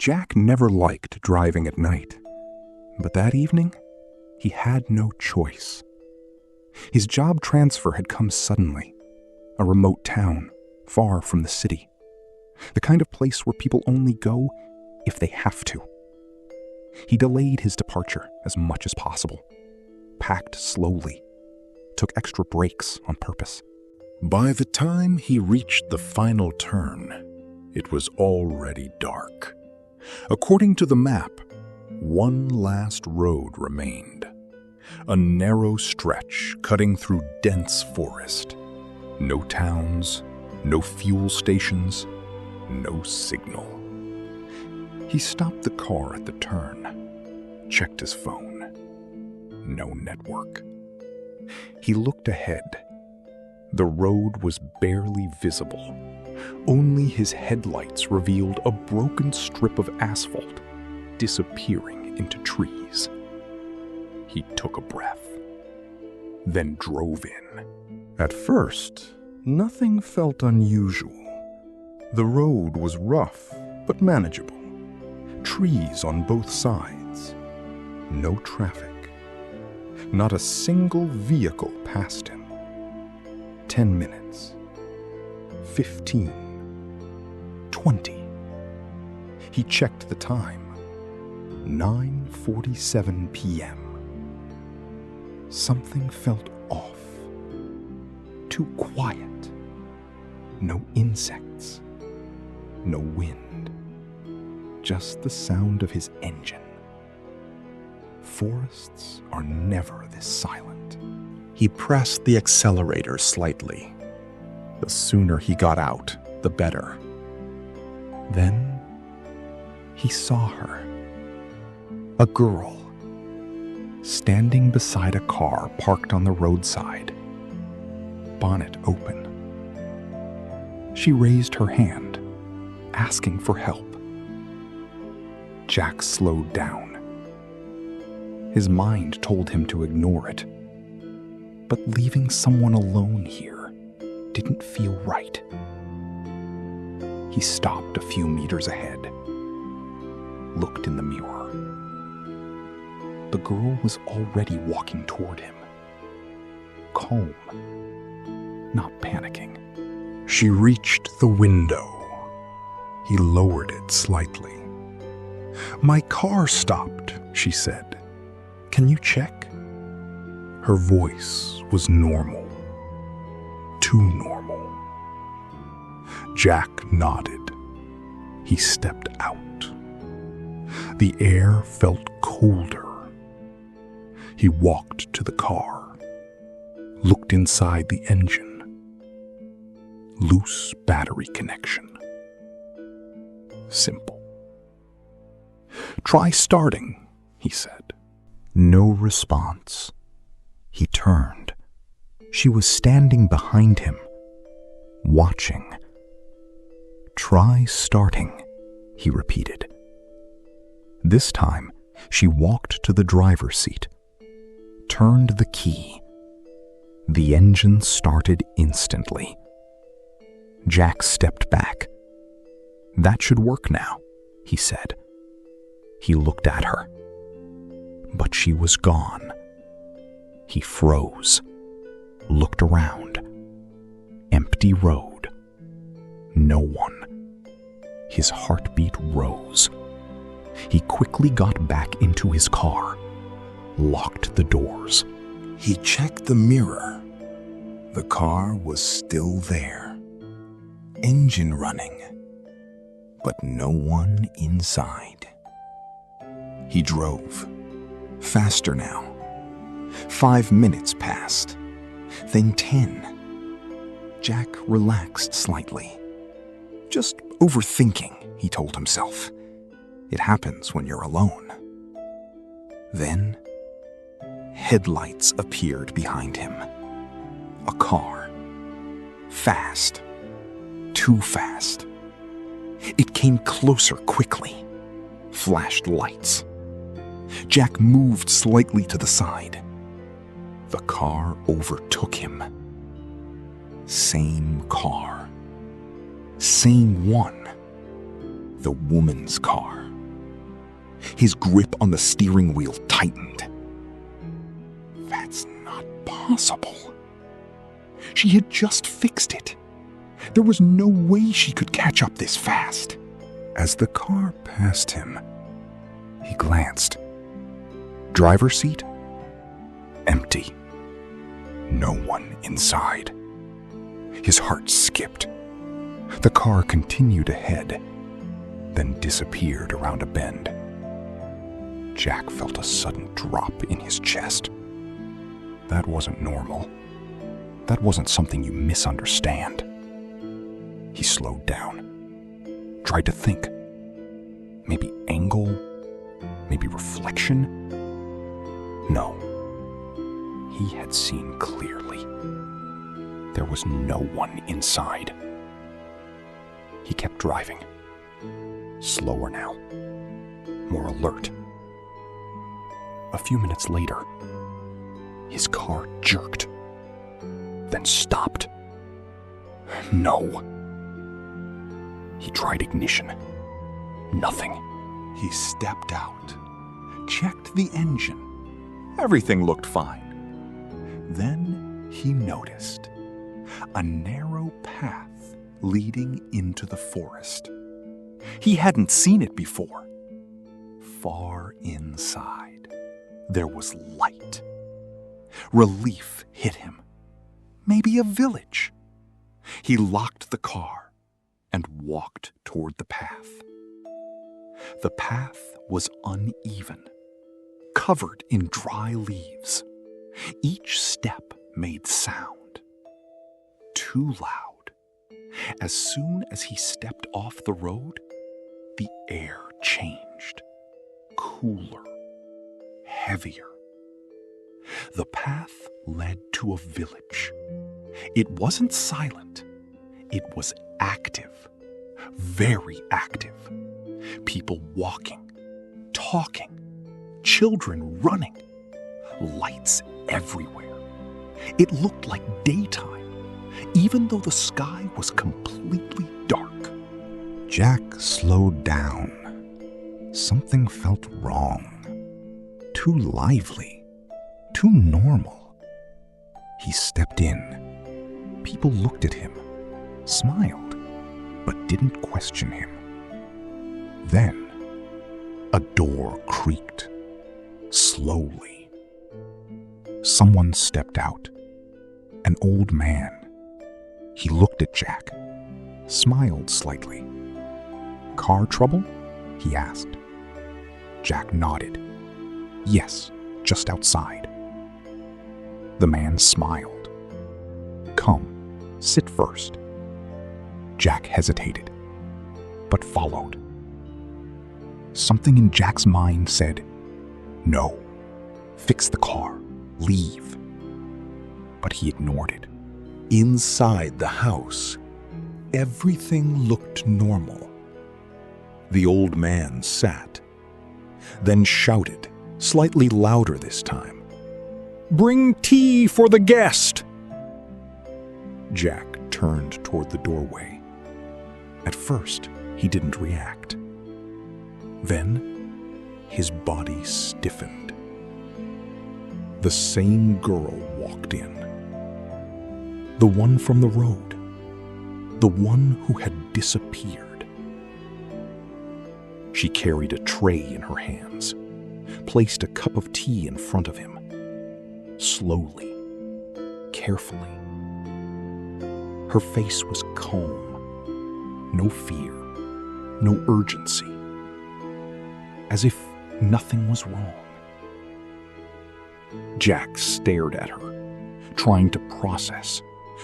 Jack never liked driving at night, but that evening, he had no choice. His job transfer had come suddenly, a remote town, far from the city, the kind of place where people only go if they have to. He delayed his departure as much as possible, packed slowly, took extra breaks on purpose. By the time he reached the final turn, it was already dark. According to the map, one last road remained. A narrow stretch cutting through dense forest. No towns, no fuel stations, no signal. He stopped the car at the turn, checked his phone. No network. He looked ahead. The road was barely visible. Only his headlights revealed a broken strip of asphalt disappearing into trees. He took a breath, then drove in. At first, nothing felt unusual. The road was rough but manageable. Trees on both sides. No traffic. Not a single vehicle passed him. 10 minutes. 15. 20. He checked the time. 9:47 p.m. Something felt off. Too quiet. No insects. No wind. Just the sound of his engine. Forests are never this silent. He pressed the accelerator slightly. The sooner he got out, the better. Then he saw her. A girl, standing beside a car parked on the roadside, bonnet open. She raised her hand, asking for help. Jack slowed down. His mind told him to ignore it, but leaving someone alone here didn't feel right. He stopped a few meters ahead, looked in the mirror. The girl was already walking toward him, calm, not panicking. She reached the window. He lowered it slightly. "My car stopped," she said. "Can you check?" Her voice was normal. Too normal. Jack nodded. He stepped out. The air felt colder. He walked to the car, looked inside the engine. Loose battery connection. Simple. "Try starting," he said. No response. He turned. She was standing behind him, watching. "Try starting," he repeated. This time, she walked to the driver's seat, turned the key. The engine started instantly. Jack stepped back. "That should work now," he said. He looked at her, but she was gone. He froze, looked around. Empty road. No one. His heartbeat rose. He quickly got back into his car, locked the doors. He checked the mirror. The car was still there. Engine running, but no one inside. He drove. Faster now. 5 minutes passed, then 10. Jack relaxed slightly. Just overthinking, he told himself. It happens when you're alone. Then, headlights appeared behind him. A car. Fast. Too fast. It came closer quickly. Flashed lights. Jack moved slightly to the side. The car overtook him. Same car. Same one. The woman's car. His grip on the steering wheel tightened. That's not possible. She had just fixed it. There was no way she could catch up this fast. As the car passed him, he glanced. Driver's seat? Empty. No one inside. His heart skipped. The car continued ahead, then disappeared around a bend. Jack felt a sudden drop in his chest. That wasn't normal. That wasn't something you misunderstand. He slowed down, tried to think. Maybe angle, maybe reflection. No, he had seen clearly. There was no one inside. He kept driving, slower now, more alert. A few minutes later, his car jerked, then stopped. No. He tried ignition. Nothing. He stepped out, checked the engine. Everything looked fine. Then he noticed a narrow path leading into the forest. He hadn't seen it before. Far inside, there was light. Relief hit him. Maybe a village. He locked the car and walked toward the path. The path was uneven, covered in dry leaves. Each step made sound. Too loud. As soon as he stepped off the road, the air changed. Cooler, heavier. The path led to a village. It wasn't silent. It was active, very active. People walking, talking, children running, lights everywhere. It looked like daytime, even though the sky was completely dark. Jack slowed down. Something felt wrong. Too lively, too normal. He stepped in. People looked at him, smiled, but didn't question him. Then, a door creaked, slowly. Someone stepped out. An old man. He looked at Jack, smiled slightly. "Car trouble?" he asked. Jack nodded. "Yes, just outside." The man smiled. "Come, sit first." Jack hesitated, but followed. Something in Jack's mind said, "No, fix the car, leave." But he ignored it. Inside the house, everything looked normal. The old man sat, then shouted, slightly louder this time, "Bring tea for the guest!" Jack turned toward the doorway. At first, he didn't react. Then, his body stiffened. The same girl walked in. The one from the road. The one who had disappeared. She carried a tray in her hands, placed a cup of tea in front of him. Slowly, carefully. Her face was calm. No fear, no urgency. As if nothing was wrong. Jack stared at her, trying to process,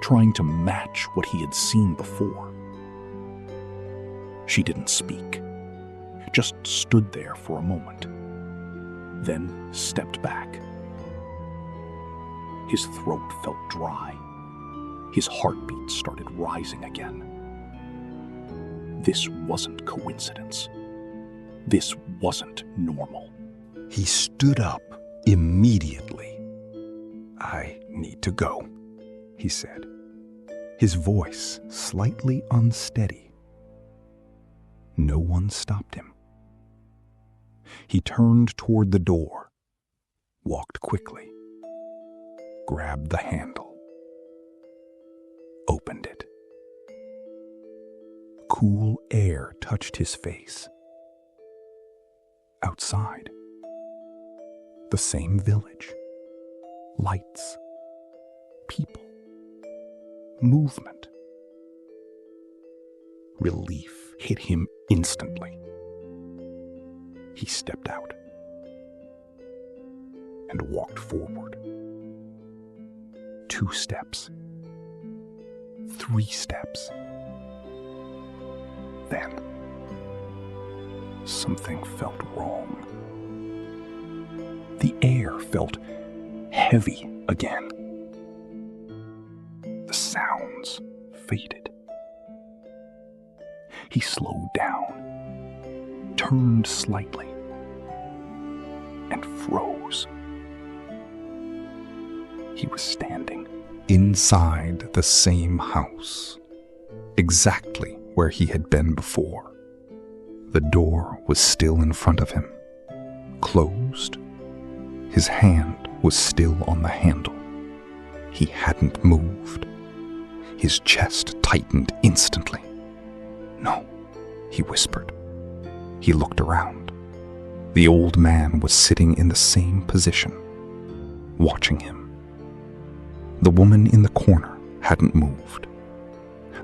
trying to match what he had seen before. She didn't speak, just stood there for a moment, then stepped back. His throat felt dry. His heartbeat started rising again. This wasn't coincidence. This wasn't normal. He stood up immediately. "I need to go," he said, his voice slightly unsteady. No one stopped him. He turned toward the door, walked quickly, grabbed the handle, opened it. Cool air touched his face. Outside, the same village. Lights, people, movement. Relief hit him instantly. He stepped out and walked forward. 2 steps, 3 steps. Then, something felt wrong. The air felt heavy again. The sounds faded. He slowed down, turned slightly, and froze. He was standing inside the same house, exactly where he had been before. The door was still in front of him, closed. His hand was still on the handle. He hadn't moved. His chest tightened instantly. "No," he whispered. He looked around. The old man was sitting in the same position, watching him. The woman in the corner hadn't moved.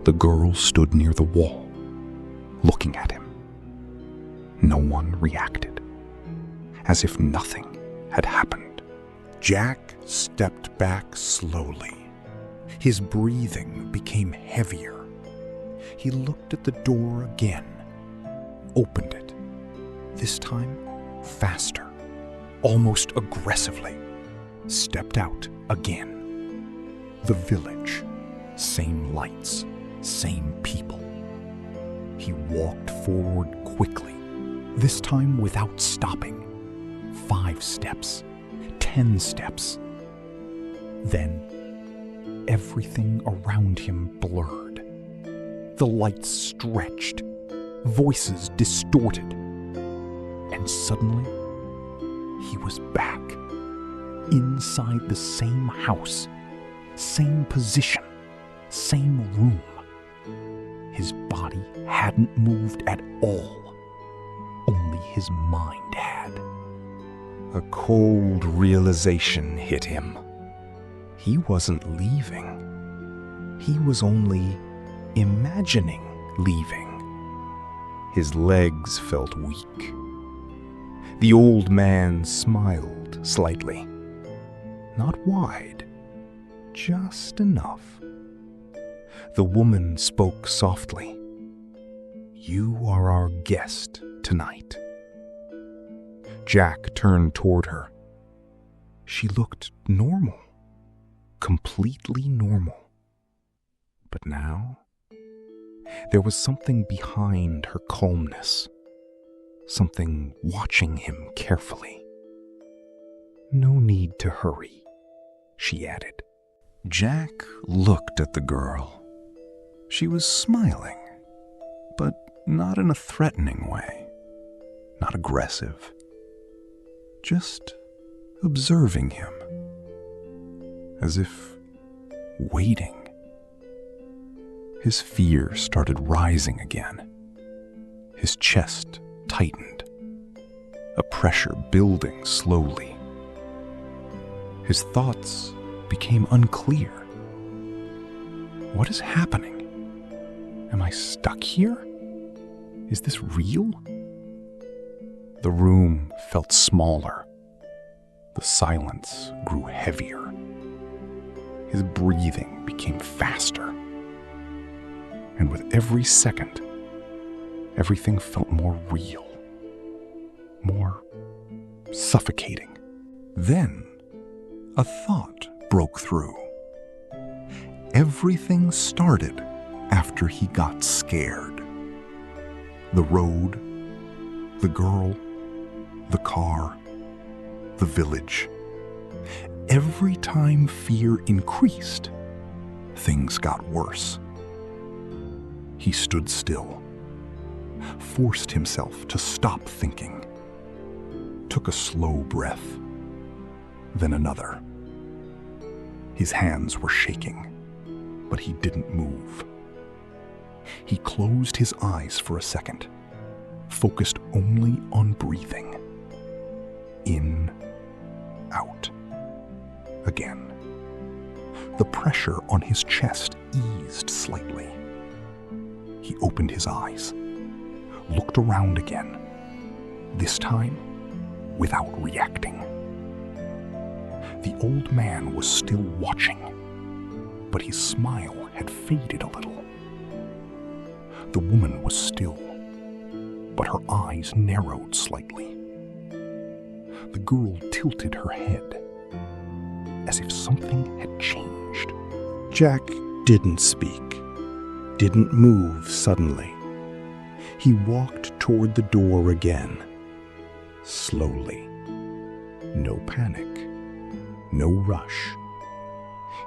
The girl stood near the wall, looking at him. No one reacted, as if nothing had happened. Jack stepped back slowly. His breathing became heavier. He looked at the door again, opened it, this time faster, almost aggressively, stepped out again. The village, same lights, same people. He walked forward quickly, this time without stopping. 5 steps, 10 steps. Then, everything around him blurred. The lights stretched, voices distorted, and suddenly, he was back, inside the same house, same position, same room. His body hadn't moved at all, only his mind had. A cold realization hit him. He wasn't leaving. He was only imagining leaving. His legs felt weak. The old man smiled slightly. Not wide, just enough. The woman spoke softly. "You are our guest tonight." Jack turned toward her. She looked normal, completely normal. But now, there was something behind her calmness, something watching him carefully. "No need to hurry," she added. Jack looked at the girl. She was smiling, but not in a threatening way, not aggressive. Just observing him, as if waiting. His fear started rising again. His chest tightened, a pressure building slowly. His thoughts became unclear. What is happening? Am I stuck here? Is this real? The room felt smaller. The silence grew heavier. His breathing became faster. And with every second, everything felt more real, more suffocating. Then, a thought broke through. Everything started after he got scared. The road, the girl, the car, the village. Every time fear increased, things got worse. He stood still, forced himself to stop thinking. took a slow breath, then another. His hands were shaking, but he didn't move. He closed his eyes for a second, focused only on breathing. In, out, again. The pressure on his chest eased slightly. He opened his eyes, looked around again, this time without reacting. The old man was still watching, but his smile had faded a little. The woman was still, but her eyes narrowed slightly. The girl tilted her head, as if something had changed. Jack didn't speak, didn't move suddenly. He walked toward the door again, slowly. No panic, no rush.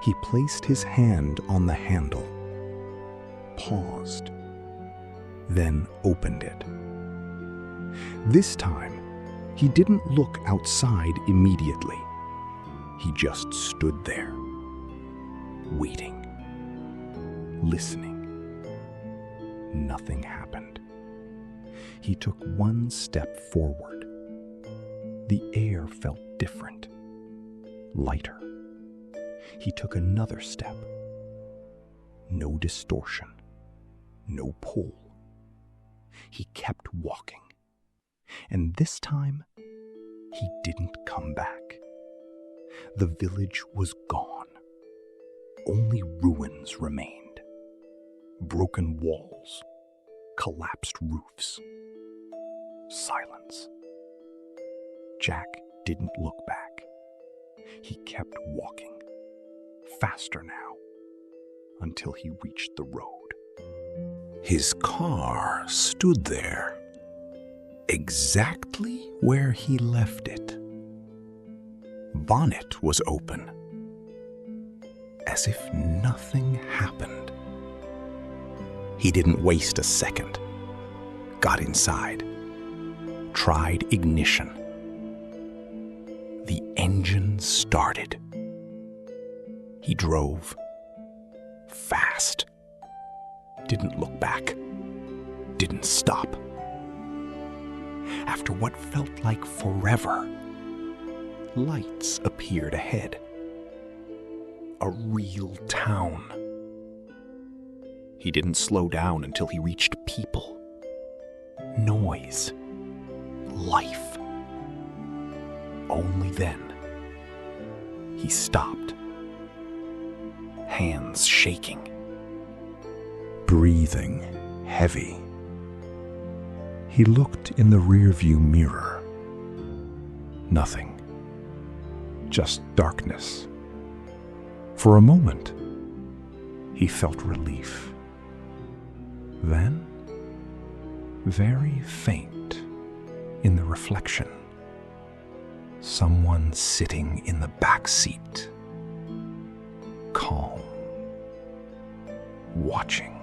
He placed his hand on the handle, paused, then opened it. This time, he didn't look outside immediately. He just stood there, waiting, listening. Nothing happened. He took one step forward. The air felt different, lighter. He took another step. No distortion, no pull. He kept walking. And this time, he didn't come back. The village was gone. Only ruins remained. Broken walls, collapsed roofs, silence. Jack didn't look back. He kept walking, faster now, until he reached the road. His car stood there, exactly where he left it. Bonnet was open, as if nothing happened. He didn't waste a second. Got inside, tried ignition. The engine started. He drove fast, didn't look back, didn't stop. After what felt like forever, lights appeared ahead. A real town. He didn't slow down until he reached people, noise, life. Only then, he stopped, hands shaking, breathing heavy. He looked in the rearview mirror. Nothing. Just darkness. For a moment, he felt relief. Then, very faint in the reflection, someone sitting in the back seat, calm, watching.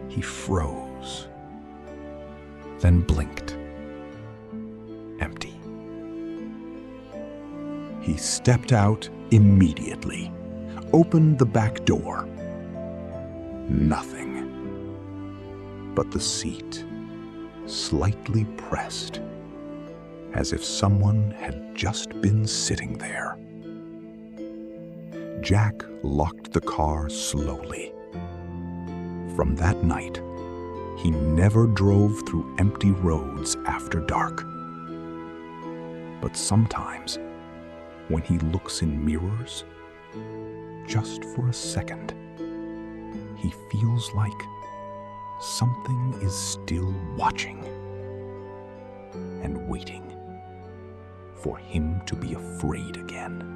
He froze, then blinked. Empty. He stepped out immediately, opened the back door. Nothing. But the seat, slightly pressed, as if someone had just been sitting there. Jack locked the car slowly. From that night, he never drove through empty roads after dark. But sometimes, when he looks in mirrors, just for a second, he feels like something is still watching and waiting for him to be afraid again.